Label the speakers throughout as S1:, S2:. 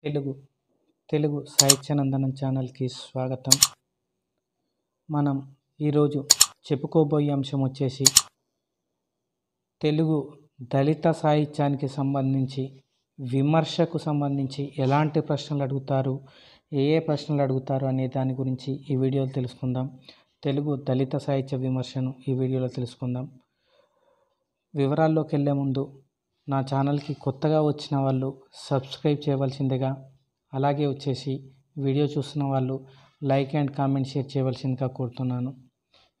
S1: తెలుగు తెలుగు సాహిత్యానందనం ఛానల్కి స్వాగతం. మనం ఈరోజు చెప్పుకోబోయే అంశం వచ్చేసి తెలుగు దళిత సాహిత్యానికి సంబంధించి విమర్శకు సంబంధించి ఎలాంటి ప్రశ్నలు అడుగుతారు, ఏ ప్రశ్నలు అడుగుతారు అనే దాని గురించి ఈ వీడియోలో తెలుసుకుందాం. తెలుగు దళిత సాహిత్య విమర్శను ఈ వీడియోలో తెలుసుకుందాం. వివరాల్లోకి వెళ్ళే ముందు నా ఛానల్కి కొత్తగా వచ్చిన వాళ్ళు సబ్స్క్రైబ్ చేయవలసిందిగా, అలాగే వచ్చేసి వీడియో చూస్తున్న వాళ్ళు లైక్ అండ్ కామెంట్ షేర్ చేయవలసిందిగా కోరుతున్నాను.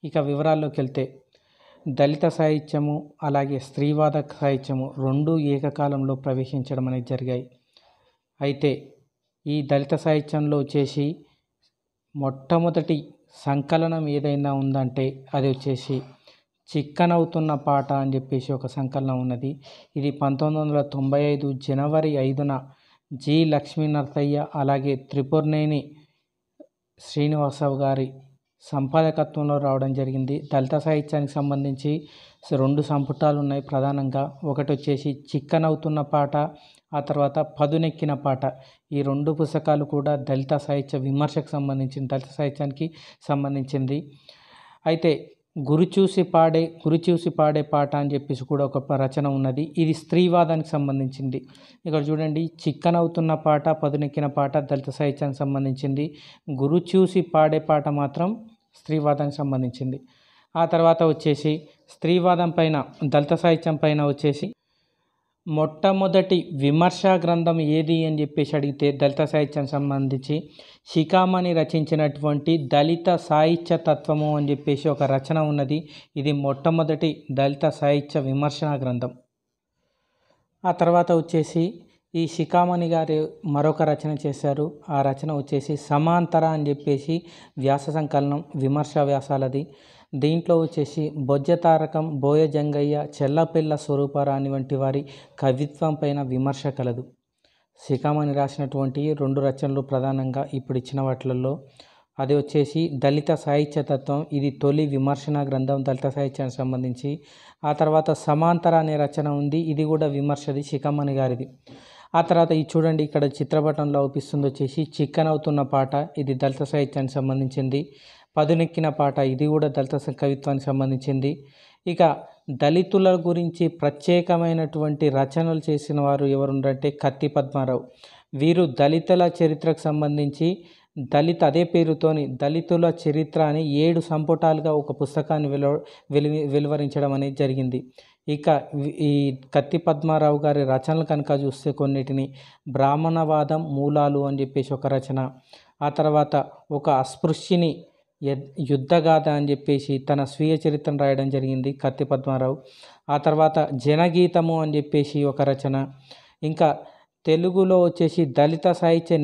S1: ఇక వివరాల్లోకి వెళ్తే దళిత సాహిత్యము అలాగే స్త్రీవాద సాహిత్యము రెండు ఏకకాలంలో ప్రవేశించడం అనేది జరిగాయి. అయితే ఈ దళిత సాహిత్యంలో వచ్చేసి మొట్టమొదటి సంకలనం ఏదైనా ఉందంటే అది వచ్చేసి చిక్కనవుతున్న పాట అని చెప్పేసి ఒక సంకలనం ఉన్నది. ఇది 1995 జనవరి 5న జి లక్ష్మీనరసయ్య అలాగే త్రిపురనేని శ్రీనివాసరావు గారి సంపాదకత్వంలో రావడం జరిగింది. దళిత సాహిత్యానికి సంబంధించి రెండు సంపుటాలు ఉన్నాయి ప్రధానంగా. ఒకటి వచ్చేసి చిక్కనవుతున్న పాట, ఆ తర్వాత పదునెక్కిన పాట. ఈ రెండు పుస్తకాలు కూడా దళిత సాహిత్య విమర్శకు సంబంధించిన దళిత సాహిత్యానికి సంబంధించింది. అయితే గురి చూసి పాడే పాట అని చెప్పేసి కూడా ఒక రచన ఉన్నది. ఇది స్త్రీవాదానికి సంబంధించింది. ఇక్కడ చూడండి, చిక్కనవుతున్న పాట, పదునెక్కిన పాట దళిత సాహిత్యానికి సంబంధించింది. గురి చూసి పాడే పాట మాత్రం స్త్రీవాదానికి సంబంధించింది. ఆ తర్వాత వచ్చేసి స్త్రీవాదం పైన, దళిత సాహిత్యం పైన వచ్చేసి మొట్టమొదటి విమర్శా గ్రంథం ఏది అని చెప్పేసి అడిగితే దళిత సాహిత్యానికి సంబంధించి శిఖామణి రచించినటువంటి దళిత సాహిత్య తత్వము అని చెప్పేసి ఒక రచన ఉన్నది. ఇది మొట్టమొదటి దళిత సాహిత్య విమర్శన గ్రంథం. ఆ తర్వాత వచ్చేసి ఈ శిఖామణి గారు మరొక రచన చేశారు. ఆ రచన వచ్చేసి సమాంతర అని చెప్పేసి వ్యాస సంకలనం, విమర్శ వ్యాసాలది. దీంట్లో వచ్చేసి బొజ్జతారకం, బోయ జంగయ్య, చెల్లపిల్ల స్వరూపరాణి వంటి వారి కవిత్వం పైన విమర్శ కలదు. శిఖామణి రాసినటువంటి రెండు రచనలు ప్రధానంగా ఇప్పుడు ఇచ్చిన వాటిల్లో. అది వచ్చేసి దళిత సాహిత్య తత్వం, ఇది తొలి విమర్శన గ్రంథం దళిత సాహిత్యానికి సంబంధించి. ఆ తర్వాత సమాంతర అనే రచన ఉంది, ఇది కూడా విమర్శది, శిఖామణి గారిది. ఆ తర్వాత ఇది చూడండి, ఇక్కడ చిత్రపటంలో అవుపిస్తుంది వచ్చేసి చిక్కనవుతున్న పాట, ఇది దళిత సాహిత్యానికి సంబంధించింది. పదునెక్కిన పాట, ఇది కూడా దళిత కవిత్వానికి సంబంధించింది. ఇక దళితుల గురించి ప్రత్యేకమైనటువంటి రచనలు చేసిన వారు ఎవరుంటే కత్తి పద్మారావు. వీరు దళితుల చరిత్రకు సంబంధించి అదే పేరుతోని దళితుల చరిత్ర అని 7 సంపుటాలుగా ఒక పుస్తకాన్ని వెలువరించడం అనేది జరిగింది. ఇక ఈ కత్తి పద్మారావు గారి రచనలు కనుక చూస్తే కొన్నిటిని బ్రాహ్మణవాదం మూలాలు అని చెప్పేసి ఒక రచన. ఆ తర్వాత ఒక అస్పృశ్యని యుద్ధగాథ అని చెప్పేసి తన స్వీయ చరిత్రను రాయడం జరిగింది కత్తి పద్మారావు. ఆ తర్వాత జనగీతము అని చెప్పేసి ఒక రచన. ఇంకా తెలుగులో వచ్చేసి దళిత సాహిత్య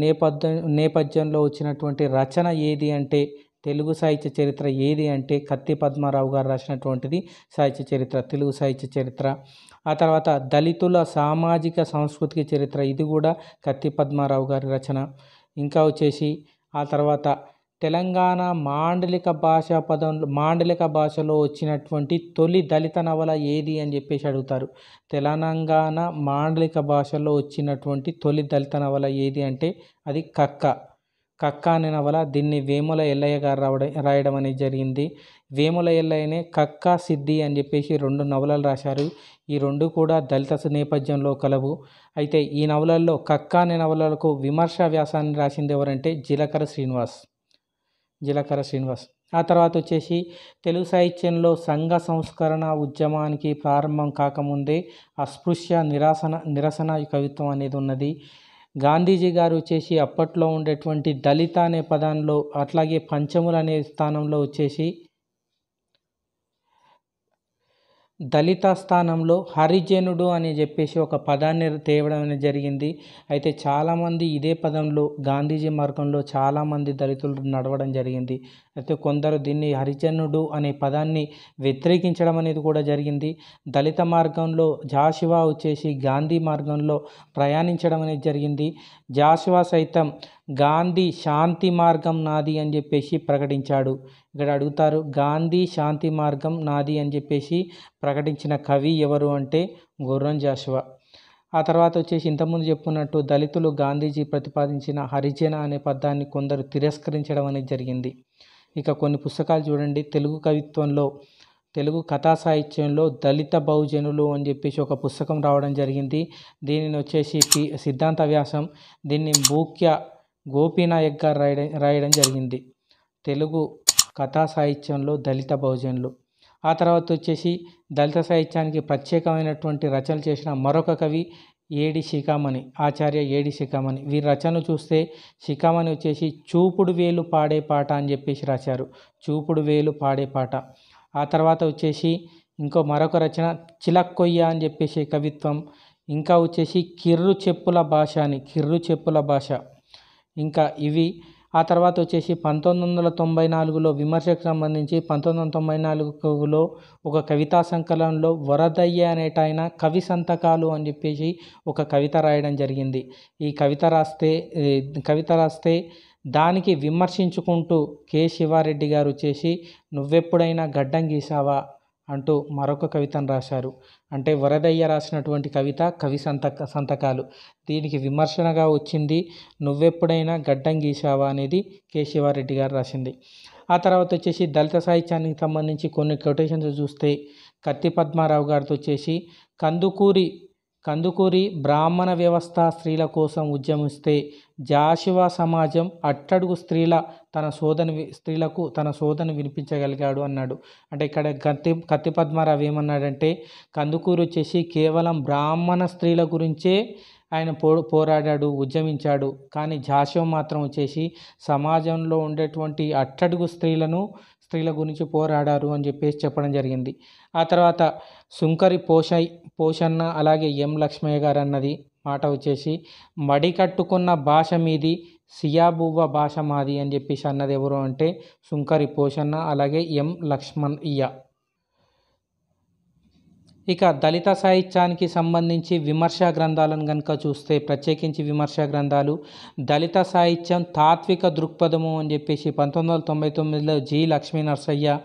S1: నేపథ్యంలో వచ్చినటువంటి రచన ఏది అంటే, తెలుగు సాహిత్య చరిత్ర ఏది అంటే కత్తి పద్మారావు గారు రాసినటువంటిది సాహిత్య చరిత్ర, తెలుగు సాహిత్య చరిత్ర. ఆ తర్వాత దళితుల సామాజిక సాంస్కృతిక చరిత్ర, ఇది కూడా కత్తి పద్మారావు గారి రచన. ఇంకా వచ్చేసి ఆ తర్వాత తెలంగాణ మాండలిక భాషలో వచ్చినటువంటి తొలి దళిత నవల ఏది అని చెప్పేసి అడుగుతారు. తెలంగాణ మాండలిక భాషలో వచ్చినటువంటి తొలి దళిత నవల ఏది అంటే అది కక్క అనే నవల. దీన్ని వేముల ఎల్లయ్య గారు రాయడం అనేది జరిగింది. వేముల ఎల్లయ్యనే కక్క సిద్ధి అని చెప్పేసి 2 నవలలు రాశారు. ఈ రెండు కూడా దళిత నేపథ్యంలో కలవు. అయితే ఈ నవలల్లో కక్క అనే నవలలకు విమర్శ వ్యాసాన్ని రాసింది ఎవరంటే జీలకర్ర శ్రీనివాస్. ఆ తర్వాత వచ్చేసి తెలుగు సాహిత్యంలో సంఘ సంస్కరణ ఉద్యమానికి ప్రారంభం కాకముందే అస్పృశ్య నిరసన కవిత్వం అనేది ఉన్నది. గాంధీజీ గారు వచ్చేసి అప్పట్లో ఉండేటువంటి దళిత అనే పదంలో, అట్లాగే పంచములు అనే స్థానంలో వచ్చేసి దళిత స్థానంలో హరిజనుడు అని చెప్పేసి ఒక పదాన్ని తేవడం అనేది జరిగింది. అయితే చాలామంది ఇదే పదంలో గాంధీజీ మార్గంలో చాలామంది దళితులు నడవడం జరిగింది. అయితే కొందరు దీన్ని హరిజనుడు అనే పదాన్ని వ్యతిరేకించడం అనేది కూడా జరిగింది. దళిత మార్గంలో జాషువా వచ్చేసి గాంధీ మార్గంలో ప్రయాణించడం అనేది జరిగింది. జాషువా సైతం గాంధీ శాంతి మార్గం నాది అని చెప్పేసి ప్రకటించాడు. ఇక్కడ అడుగుతారు, గాంధీ శాంతి మార్గం నాది అని చెప్పేసి ప్రకటించిన కవి ఎవరు అంటే గుర్రం జాషువా. ఆ తర్వాత వచ్చేసి ఇంతకుముందు చెప్పుకున్నట్టు దళితులు గాంధీజీ ప్రతిపాదించిన హరిజన అనే పదాన్ని కొందరు తిరస్కరించడం అనేది జరిగింది. ఇక కొన్ని పుస్తకాలు చూడండి. తెలుగు కవిత్వంలో, తెలుగు కథా సాహిత్యంలో దళిత బహుజనులు అని చెప్పేసి ఒక పుస్తకం రావడం జరిగింది. దీనిని వచ్చేసి సిద్ధాంత వ్యాసం, దీన్ని బూక్య గోపీనాయక్ గారు రాయడం జరిగింది. తెలుగు కథా సాహిత్యంలో దళిత బహుజనులు. ఆ తర్వాత వచ్చేసి దళిత సాహిత్యానికి ప్రత్యేకమైనటువంటి రచనలు చేసిన మరొక కవి ఏడి శిఖామణి, ఆచార్య ఏడి శిఖామణి. వీరి రచనలు చూస్తే శిఖామణి వచ్చేసి చూపుడు వేలు పాడే పాట అని చెప్పేసి రాశారు. చూపుడు వేలు పాడే పాట. ఆ తర్వాత వచ్చేసి మరొక రచన చిలక్కొయ్య అని చెప్పేసి కవిత్వం. ఇంకా వచ్చేసి కిర్రు చెప్పుల భాష అని, కిర్రు చెప్పుల భాష. ఇంకా ఇవి. ఆ తర్వాత వచ్చేసి 1994లో విమర్శకు సంబంధించి 1994లో ఒక కవితా సంకలనంలో వరదయ్య అనేటాయన కవి సంతకాలు అని చెప్పేసి ఒక కవిత రాయడం జరిగింది. ఈ కవిత రాస్తే దానికి విమర్శించుకుంటూ కె శివారెడ్డి గారు వచ్చేసి నువ్వెప్పుడైనా గడ్డం గీసావా అంటూ మరొక కవితను రాశారు. అంటే వరదయ్య రాసినటువంటి కవిత కవి సంతకాలు. దీనికి విమర్శనగా వచ్చింది నువ్వెప్పుడైనా గడ్డం గీసావా అనేది కె శివారెడ్డి గారు రాసింది. ఆ తర్వాత వచ్చేసి దళిత సాహిత్యానికి సంబంధించి కొన్ని కొటేషన్స్ చూస్తే కత్తి పద్మారావు గారితో వచ్చేసి కందుకూరి బ్రాహ్మణ వ్యవస్థ స్త్రీల కోసం ఉద్యమిస్తే జాషువా సమాజం అట్టడుగు స్త్రీలకు తన సోదను వినిపించగలిగాడు అన్నాడు. అంటే ఇక్కడ కత్తి పద్మారావు ఏమన్నాడంటే కందుకూరి వచ్చేసి కేవలం బ్రాహ్మణ స్త్రీల గురించే ఆయన పోరాడాడు, ఉద్యమించాడు. కానీ జాషువా మాత్రం వచ్చేసి సమాజంలో ఉండేటువంటి అట్టడుగు స్త్రీల గురించి పోరాడారు అని చెప్పేసి చెప్పడం జరిగింది. ఆ తర్వాత సుంకరి పోషన్న అలాగే ఎం లక్ష్మయ్య గారు అన్నది మాట వచ్చేసి మడి కట్టుకున్న భాష మీది, సియాబువ్వ భాష మాది అని చెప్పేసి అన్నది ఎవరు అంటే సుంకరి పోషన్న అలాగే ఎం లక్ష్మయ్య. ఇక దళిత సాహిత్యానికి సంబంధించి విమర్శా గ్రంథాలను కనుక చూస్తే ప్రత్యేకించి విమర్శా గ్రంథాలు దళిత సాహిత్యం తాత్విక దృక్పథము అని చెప్పేసి 1999లో జి లక్ష్మీ నరసయ్య,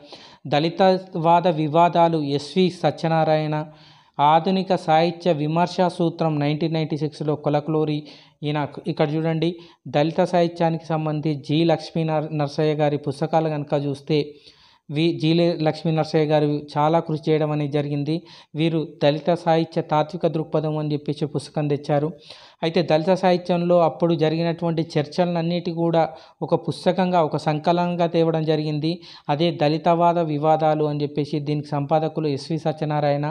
S1: దళితవాద వివాదాలు ఎస్వి సత్యనారాయణ, ఆధునిక సాహిత్య విమర్శా సూత్రం 1996లో కొలకలూరి ఈయన. ఇక్కడ చూడండి దళిత సాహిత్యానికి సంబంధించి జి లక్ష్మీ నరసయ్య గారి పుస్తకాలు కనుక చూస్తే జి లక్ష్మీ నరసయ్య గారు చాలా కృషి చేయడం అనేది జరిగింది. వీరు దళిత సాహిత్య తాత్విక దృక్పథం అని చెప్పేసి పుస్తకం తెచ్చారు. అయితే దళిత సాహిత్యంలో అప్పుడు జరిగినటువంటి చర్చలన్నిటి కూడా ఒక పుస్తకంగా ఒక సంకలనంగా తేవడం జరిగింది. అదే దళితవాద వివాదాలు అని చెప్పేసి. దీనికి సంపాదకులు ఎస్వి సత్యనారాయణ.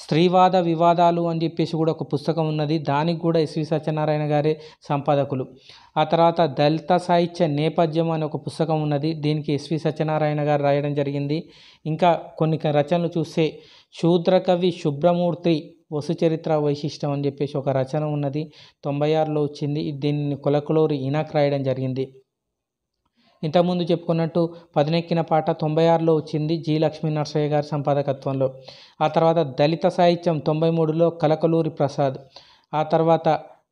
S1: స్త్రీవాద వివాదాలు అని చెప్పేసి కూడా ఒక పుస్తకం ఉన్నది, దానికి కూడా ఎస్వి సత్యనారాయణ గారే సంపాదకులు. ఆ తర్వాత దళిత సాహిత్య నేపథ్యం అనే ఒక పుస్తకం ఉన్నది, దీనికి ఎస్వి సత్యనారాయణ గారు రాయడం జరిగింది. ఇంకా కొన్ని రచనలు చూస్తే శూద్రకవి శుభ్రమూర్తి వసుచరిత్ర వైశిష్టం అని చెప్పేసి ఒక రచన ఉన్నది, 96లో వచ్చింది. దీన్ని కొలకలూరి ఈనాక్ రాయడం జరిగింది. ఇంతకుముందు చెప్పుకున్నట్టు పదునెక్కిన పాట 96లో వచ్చింది జి లక్ష్మీ నరసయ్య గారి సంపాదకత్వంలో. ఆ తర్వాత దళిత సాహిత్యం 93లో కలకలూరి ప్రసాద్. ఆ తర్వాత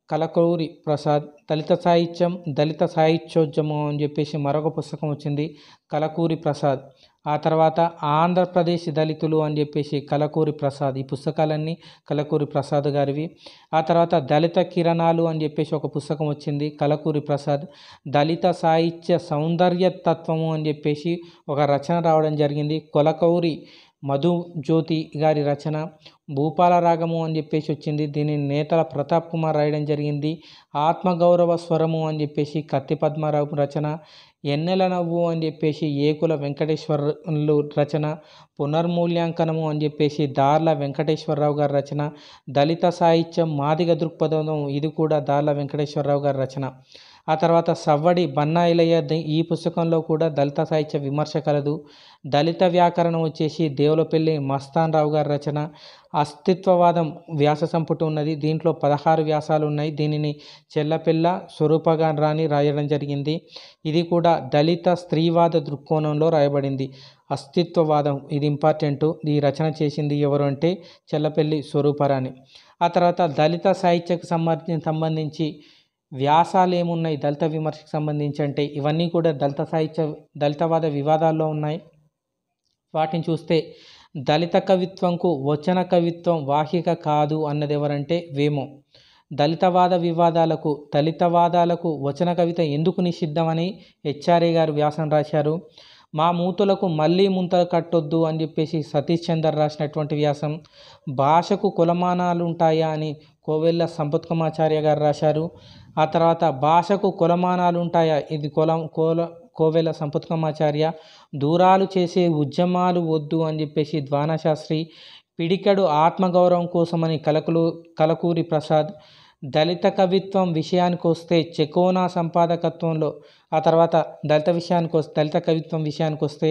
S1: కలకలూరి ప్రసాద్ దళిత సాహిత్యం దళిత సాహిత్యోద్యమం అని చెప్పేసి మరొక పుస్తకం వచ్చింది, కలకూరి ప్రసాద్. ఆ తర్వాత ఆంధ్రప్రదేశ్ దళితులు అని చెప్పేసి కలకూరి ప్రసాద్. ఈ పుస్తకాలన్నీ కలకూరి ప్రసాద్ గారివి. ఆ తర్వాత దళిత కిరణాలు అని చెప్పేసి ఒక పుస్తకం వచ్చింది, కలకూరి ప్రసాద్. దళిత సాహిత్య సౌందర్యతత్వము అని చెప్పేసి ఒక రచన రావడం జరిగింది, కొలకూరి మధుజ్యోతి గారి రచన. భూపాల రాగము అని చెప్పేసి వచ్చింది, దీనిని నేతల ప్రతాప్ కుమార్ రాయడం జరిగింది. ఆత్మగౌరవ స్వరము అని చెప్పేసి కత్తి పద్మారావు రచన. ఎన్నెల నవ్వు అని చెప్పేసి ఏకుల వెంకటేశ్వర్లు రచన. పునర్మూల్యాంకనము అని చెప్పేసి దార్ల వెంకటేశ్వరరావు గారి రచన. దళిత సాహిత్యం మాదిగ దృక్పథం, ఇది కూడా దార్ల వెంకటేశ్వరరావు గారి రచన. ఆ తర్వాత సవ్వడి బన్నాయిలయ్య, ఈ పుస్తకంలో కూడా దళిత సాహిత్య విమర్శ కలదు. దళిత వ్యాకరణం వచ్చేసి దేవులపల్లి మస్తాన్ రావు గారి రచన. అస్తిత్వవాదం వ్యాస సంపుటి ఉన్నది, దీంట్లో 16 వ్యాసాలు ఉన్నాయి. దీనిని చెల్లపిల్ల స్వరూపగా రాని రాయడం జరిగింది. ఇది కూడా దళిత స్త్రీవాద దృక్కోణంలో రాయబడింది. అస్తిత్వవాదం ఇది ఇంపార్టెంట్. ఈ రచన చేసింది ఎవరు అంటే చెల్లపల్లి స్వరూపరాణి. ఆ తర్వాత దళిత సాహిత్యకు సంబంధించి వ్యాసాలు ఏమున్నాయి దళిత విమర్శకు సంబంధించి అంటే ఇవన్నీ కూడా దళితవాద వివాదాల్లో ఉన్నాయి. వాటిని చూస్తే దళిత కవిత్వంకు వచన కవిత్వం వాహిక కాదు అన్నది ఎవరంటే వేమో. దళితవాదాలకు వచన కవిత ఎందుకు నిషిద్ధమని హెచ్ఆర్ఏ గారు వ్యాసం రాశారు. మా మూతులకు మళ్ళీ ముంత కట్టొద్దు అని చెప్పేసి సతీష్ చందర్ రాసినటువంటి వ్యాసం. భాషకు కులమానాలు ఉంటాయా అని కోవెల్ల సంపత్కుమాచార్య గారు రాశారు. ఆ తర్వాత భాషకు కులమానాలు ఉంటాయా, ఇది కోవెల సంపత్కుమాచార్య. దూరాలు చేసే ఉద్యమాలు వద్దు అని చెప్పేసి ద్వానశాస్త్రి. పిడికెడు ఆత్మగౌరవం కోసమని కలకూరి ప్రసాద్. దళిత కవిత్వం విషయానికి వస్తే చెకోనా సంపాదకత్వంలో, ఆ తర్వాత దళిత కవిత్వం విషయానికి వస్తే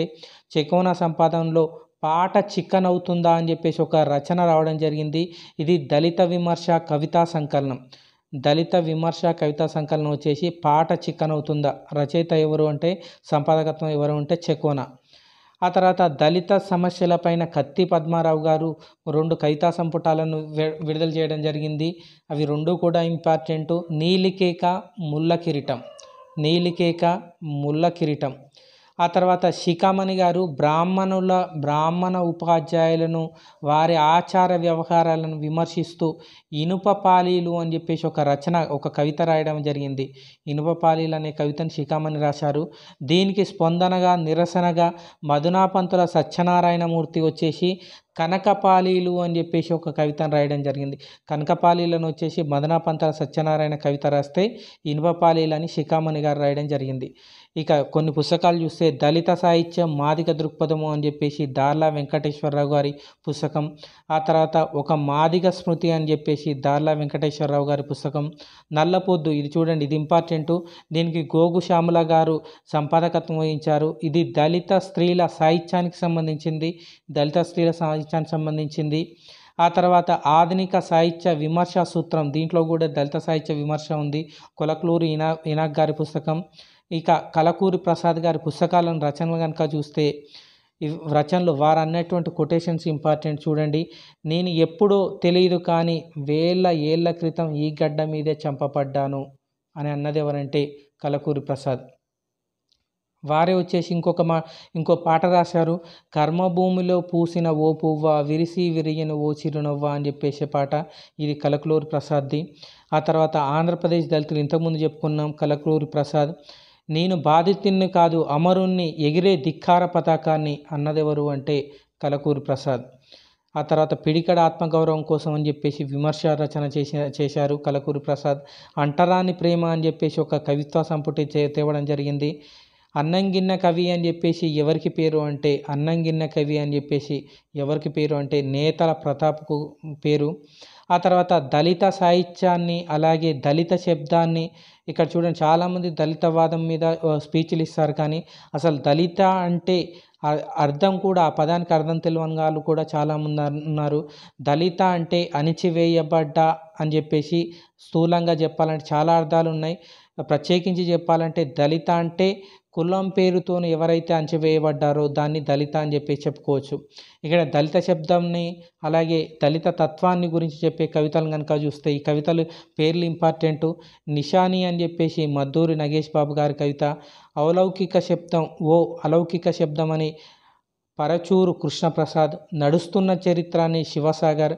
S1: చెకోనా సంపాదనలో పాట చిక్కనవుతుందా అని చెప్పేసి ఒక రచన రావడం జరిగింది. ఇది దళిత విమర్శ కవితా సంకలనం. వచ్చేసి పాట చిక్కనవుతుందా, రచయిత ఎవరు అంటే, సంపాదకత్వం ఎవరు అంటే చెకోనా. ఆ తర్వాత దళిత సమస్యలపైన కత్తి పద్మారావు గారు 2 కవితా సంపుటాలను విడుదల చేయడం జరిగింది. అవి 2 కూడా ఇంపార్టెంటు. నీలికేక ముళ్ళ కిరీటం. ఆ తర్వాత శిఖామణి గారు బ్రాహ్మణ ఉపాధ్యాయులను, వారి ఆచార వ్యవహారాలను విమర్శిస్తూ ఇనుపపాలీలు అని చెప్పేసి ఒక కవిత రాయడం జరిగింది. ఇనుపపాలీలు అనే కవితను శిఖామణి రాశారు. దీనికి స్పందనగా, నిరసనగా మధునాపంతుల సత్యనారాయణమూర్తి వచ్చేసి కనకపాలీలు అని చెప్పేసి ఒక కవితను రాయడం జరిగింది. కనకపాలీలను వచ్చేసి మదనాపంతుల సత్యనారాయణ కవిత రాస్తే ఇనుపపాలీలు అని శిఖామణి గారు రాయడం జరిగింది. ఇక కొన్ని పుస్తకాలు చూస్తే దళిత సాహిత్యం మాదిగ దృక్పథము అని చెప్పేసి దార్లా వెంకటేశ్వరరావు గారి పుస్తకం. ఆ తర్వాత ఒక మాదిగ స్మృతి అని చెప్పేసి దార్లా వెంకటేశ్వరరావు గారి పుస్తకం. నల్లపొద్దు, ఇది చూడండి, ఇది ఇంపార్టెంటు. దీనికి గోగు శ్యామల గారు సంపాదకత్వం వహించారు. ఇది దళిత స్త్రీల సాహిత్యానికి సంబంధించింది. ఆ తర్వాత ఆధునిక సాహిత్య విమర్శ సూత్రం, దీంట్లో కూడా దళిత సాహిత్య విమర్శ ఉంది. కొలకలూరి ఇనాక్ గారి పుస్తకం. ఇక కలకూరి ప్రసాద్ గారి రచనలు కనుక చూస్తే, ఈ రచనలు వారు అన్నటువంటి కొటేషన్స్ ఇంపార్టెంట్. చూడండి, నేను ఎప్పుడో తెలియదు కానీ ఏళ్ల క్రితం ఈ గడ్డ మీదే చంపబడ్డాను అని అన్నది ఎవరంటే కలకూరి ప్రసాద్. వారే వచ్చేసి ఇంకో పాట రాశారు. కర్మభూమిలో పూసిన ఓ పువ్వ, విరిసి విరియను ఓ చిరునవ్వ అని చెప్పేసే పాట. ఇది కలకలూరి ప్రసాద్ది. ఆ తర్వాత ఆంధ్రప్రదేశ్ దళితులు ఇంతకుముందు చెప్పుకున్నాం, కలకలూరి ప్రసాద్. నేను బాధితుణ్ణి కాదు అమరుణ్ణి, ఎగిరే ధిక్కార పతాకాన్ని అన్నదెవరు అంటే కలకూరి ప్రసాద్. ఆ తర్వాత పిడికడ ఆత్మగౌరవం కోసం అని చెప్పేసి విమర్శ రచన చేశారు కలకూరి ప్రసాద్. అంటరాని ప్రేమ అని చెప్పేసి ఒక కవిత్వ సంపుటి తేవడం జరిగింది. అన్నంగిన్న కవి అని చెప్పేసి ఎవరికి పేరు అంటే నేతల ప్రతాప్కు పేరు. ఆ తర్వాత దళిత సాహిత్యాన్ని, అలాగే దళిత శబ్దాన్ని, ఇక్కడ చూడండి చాలామంది దళితవాదం మీద స్పీచ్లు ఇస్తారు, కానీ అసలు దళిత అంటే అర్థం కూడా, ఆ పదానికి అర్థం తెలియని వాళ్ళు కూడా చాలామంది ఉన్నారు. దళిత అంటే అణిచివేయబడ్డ అని చెప్పేసి స్థూలంగా చెప్పాలంటే చాలా అర్థాలు ఉన్నాయి. ప్రత్యేకించి చెప్పాలంటే దళిత అంటే కులం పేరుతో ఎవరైతే అణచివేయబడ్డారో దాన్ని దళిత అని చెప్పేసి చెప్పుకోవచ్చు. ఇక్కడ దళిత శబ్దంని, అలాగే దళిత తత్వాన్ని గురించి చెప్పే కవితలు కనుక చూస్తే, ఈ కవితలు పేర్లు ఇంపార్టెంటు. నిషాని అని చెప్పేసి మద్దూరి నగేష్ బాబు గారి కవిత. అలౌకిక శబ్దం అని పరచూరు కృష్ణప్రసాద్. నడుస్తున్న చరిత్ర అని శివసాగర్.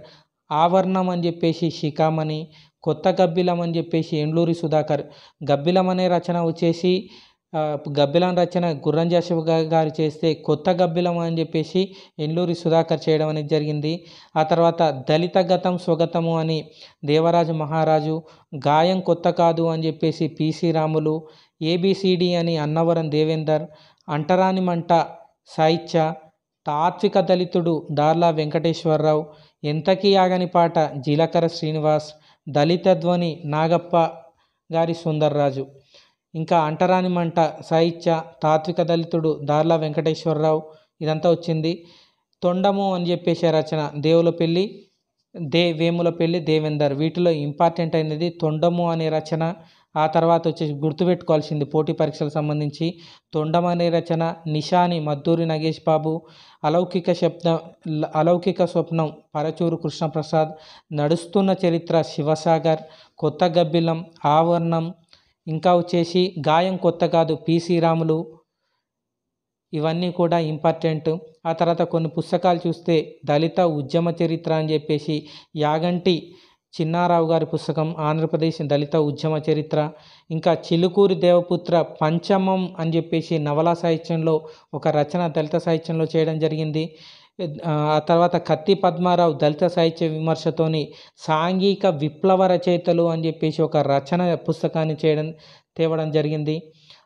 S1: ఆవరణం అని చెప్పేసి శిఖామణి. కొత్త గబ్బిలం అని చెప్పేసి ఎండ్లూరి సుధాకర్. గబ్బిలం అనే రచన వచ్చేసి గబ్బిలం రచన గుర్రంజాషి గారు చేస్తే, కొత్త గబ్బిలం అని చెప్పేసి ఎండ్లూరి సుధాకర్ చేయడం అనేది జరిగింది. ఆ తర్వాత దళిత గతం స్వగతము అని దేవరాజు మహారాజు. గాయం కొత్త కాదు అని చెప్పేసి పిసి రాములు. ఏబిసిడి అని అన్నవరం దేవేందర్. అంటరాని మంట సాహిత్య. తాత్విక దళితుడు దార్లా వెంకటేశ్వరరావు. ఎంతకీ ఆగని పాట జీలకర్ర శ్రీనివాస్. దళిత ధ్వని నాగప్ప గారి సుందర్రాజు. ఇంకా అంటరాని మంట సాహిత్య, తాత్విక దళితుడు దార్లా వెంకటేశ్వరరావు, ఇదంతా వచ్చింది. తొండము అని చెప్పేసి రచన వేములపల్లి దేవేందర్. వీటిలో ఇంపార్టెంట్ అయినది తొండము అనే రచన. ఆ తర్వాత వచ్చేసి గుర్తుపెట్టుకోవాల్సింది పోటీ పరీక్షలకు సంబంధించి, తొండం అనే రచన. నిషాని మద్దూరి నగేష్ బాబు. అలౌకిక స్వప్నం పరచూరు కృష్ణప్రసాద్. నడుస్తున్న చరిత్ర శివసాగర్. కొత్త గబ్బిలం ఆవరణం. ఇంకా వచ్చేసి గాయం కొత్త కాదు పిసి రాములు. ఇవన్నీ కూడా ఇంపార్టెంట్. ఆ తర్వాత కొన్ని పుస్తకాలు చూస్తే దళిత ఉద్యమ చరిత్ర అని చెప్పేసి యాగంటి చిన్నారావు గారి పుస్తకం, ఆంధ్రప్రదేశ్ దళిత ఉద్యమ చరిత్ర. ఇంకా చిలుకూరి దేవపుత్ర పంచమం అని చెప్పేసి నవలా సాహిత్యంలో ఒక రచన దళిత సాహిత్యంలో చేయడం జరిగింది. ఆ తర్వాత కత్తి పద్మారావు దళిత సాహిత్య విమర్శతోని సాంఘిక విప్లవ రచయితలు అని చెప్పేసి ఒక రచన పుస్తకాన్ని తేవడం జరిగింది.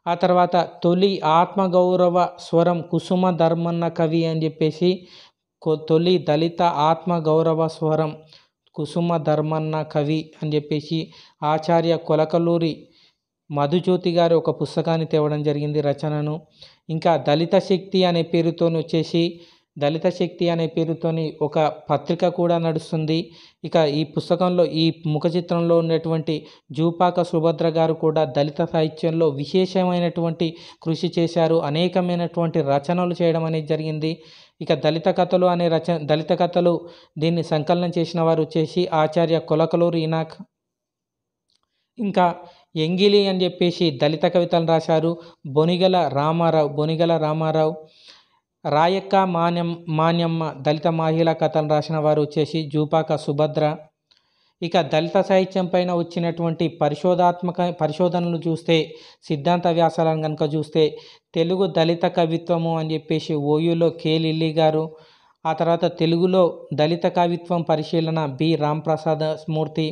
S1: ఆ తర్వాత తొలి ఆత్మగౌరవ స్వరం కుసుమ ధర్మన్న కవి అని చెప్పేసి తొలి దళిత ఆత్మగౌరవ స్వరం కుసుమ ధర్మన్న కవి అని చెప్పేసి ఆచార్య కొలకలూరి మధుజ్యోతి గారు ఒక పుస్తకాన్ని తేవడం జరిగింది రచనను. ఇంకా దళిత శక్తి అనే పేరుతోని ఒక పత్రిక కూడా నడుస్తుంది. ఇక ఈ పుస్తకంలో ఈ ముఖ చిత్రంలో ఉన్నటువంటి జూపాక సుభద్ర గారు కూడా దళిత సాహిత్యంలో విశేషమైనటువంటి కృషి చేశారు. అనేకమైనటువంటి రచనలు చేయడం అనేది జరిగింది. ఇక దళిత కథలు దీన్ని సంకలనం చేసిన వారు వచ్చేసి ఆచార్య కొలకలూరి ఇనాక్. ఇంకా ఎంగిలి అని చెప్పేసి దళిత కవితలు రాశారు బొనిగల రామారావు. రాయక్క మాన్యమ్మ దళిత మహిళా కథలు రాసిన వారు వచ్చేసి జూపాక సుభద్ర. ఇక దళిత సాహిత్యం పైన వచ్చినటువంటి పరిశోధనలు చూస్తే, సిద్ధాంత వ్యాసాలను కనుక చూస్తే తెలుగు దళిత కవిత్వము అని చెప్పేసి ఓయూలో కె లిల్లీ గారు, ఆ తర్వాత తెలుగులో దళిత కవిత్వం పరిశీలన బి రాంప్రసాద్ మూర్తి,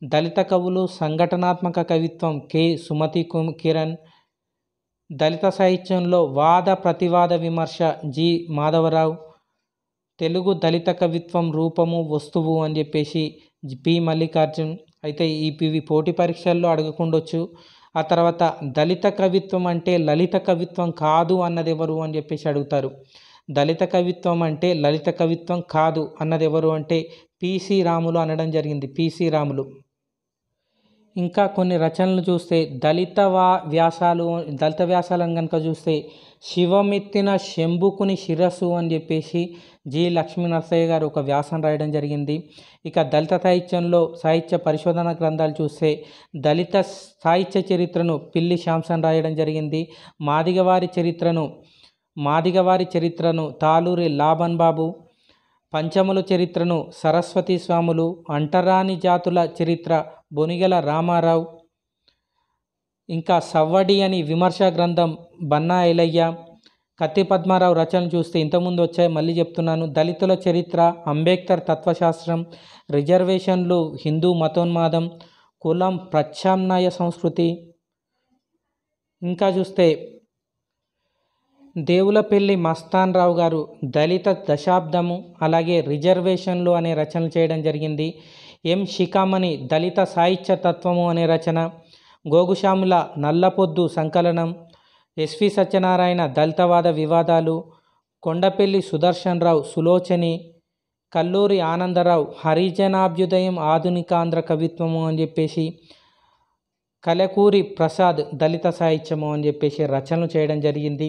S1: దళిత కవులు సంఘటనాత్మక కవిత్వం కె సుమతి కిరణ్, దళిత సాహిత్యంలో వాద ప్రతివాద విమర్శ జి మాధవరావు, తెలుగు దళిత కవిత్వం రూపము వస్తువు అని చెప్పేసి పి మల్లికార్జున్. అయితే ఇవి పోటీ పరీక్షల్లో అడగకుండొచ్చు. ఆ తర్వాత దళిత కవిత్వం అంటే లలిత కవిత్వం కాదు అన్నది ఎవరు అని చెప్పేసి అడుగుతారు. దళిత కవిత్వం అంటే లలిత కవిత్వం కాదు అన్నది ఎవరు అంటే పిసి రాములు అనడం జరిగింది. పిసి రాములు. ఇంకా కొన్ని రచనలు చూస్తే దళిత వ్యాసాలను కనుక చూస్తే శివమెత్తిన శంభుకుని శిరస్సు అని చెప్పేసి జి లక్ష్మీ నరసయ్య గారు ఒక వ్యాసం రాయడం జరిగింది. ఇక దళిత సాహిత్యంలో సాహిత్య పరిశోధన గ్రంథాలు చూస్తే దళిత సాహిత్య చరిత్రను పిల్లి శాంసన్ రాయడం జరిగింది. మాదిగవారి చరిత్రను తాలూరి లాభన్ బాబు, పంచముల చరిత్రను సరస్వతి స్వాములు, అంటరాని జాతుల చరిత్ర బొనిగల రామారావు, ఇంకా సవ్వడి అని విమర్శా గ్రంథం బన్నా ఎలయ్య, కత్తి పద్మారావు రచనలు చూస్తే ఇంతకుముందు వచ్చాయి, మళ్ళీ చెప్తున్నాను. దళితుల చరిత్ర, అంబేద్కర్ తత్వశాస్త్రం, రిజర్వేషన్లు, హిందూ మతోన్మాదం, కులం ప్రత్యామ్నాయ సంస్కృతి. ఇంకా చూస్తే దేవులపల్లి మస్తాన్ రావు గారు దళిత దశాబ్దము, అలాగే రిజర్వేషన్లు అనే రచనలు చేయడం జరిగింది. ఎం శిఖామణి దళిత సాహిత్య తత్వము అనే రచన, గోగుశాముల నల్లపొద్దు సంకలనం, ఎస్వి సత్యనారాయణ దళితవాద వివాదాలు, కొండపల్లి సుదర్శన్ రావు సులోచని, కల్లూరి ఆనందరావు హరిజనాభ్యుదయం ఆధునికాంధ్ర కవిత్వము అని చెప్పేసి, కలకూరి ప్రసాద్ దళిత సాహిత్యము అని చెప్పేసి రచనలు చేయడం జరిగింది.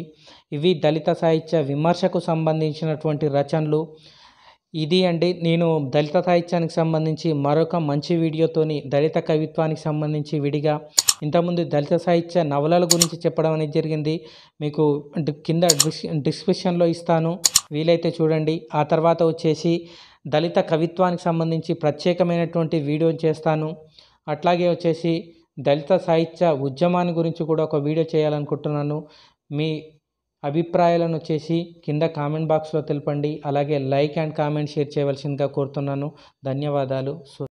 S1: ఇవి దళిత సాహిత్య విమర్శకు సంబంధించినటువంటి రచనలు. ఇది అండి, నేను దళిత సాహిత్యానికి సంబంధించి మరొక మంచి వీడియోతోని దళిత కవిత్వానికి సంబంధించి విడిగా ఇంతకుముందు దళిత సాహిత్య నవలల గురించి చెప్పడం అనేది జరిగింది. మీకు కింద డిస్క్రిప్షన్లో ఇస్తాను, వీలైతే చూడండి. ఆ తర్వాత వచ్చేసి దళిత కవిత్వానికి సంబంధించి ప్రత్యేకమైనటువంటి వీడియో చేస్తాను. అట్లాగే వచ్చేసి దళిత సాహిత్య ఉద్యమాన్ని గురించి కూడా ఒక వీడియో చేయాలనుకుంటున్నాను. మీ అభిప్రాయాలను వచ్చేసి కింద కామెంట్ బాక్స్లో తెలపండి. అలాగే లైక్ అండ్ కామెంట్ షేర్ చేయవలసిందిగా కోరుతున్నాను. ధన్యవాదాలు.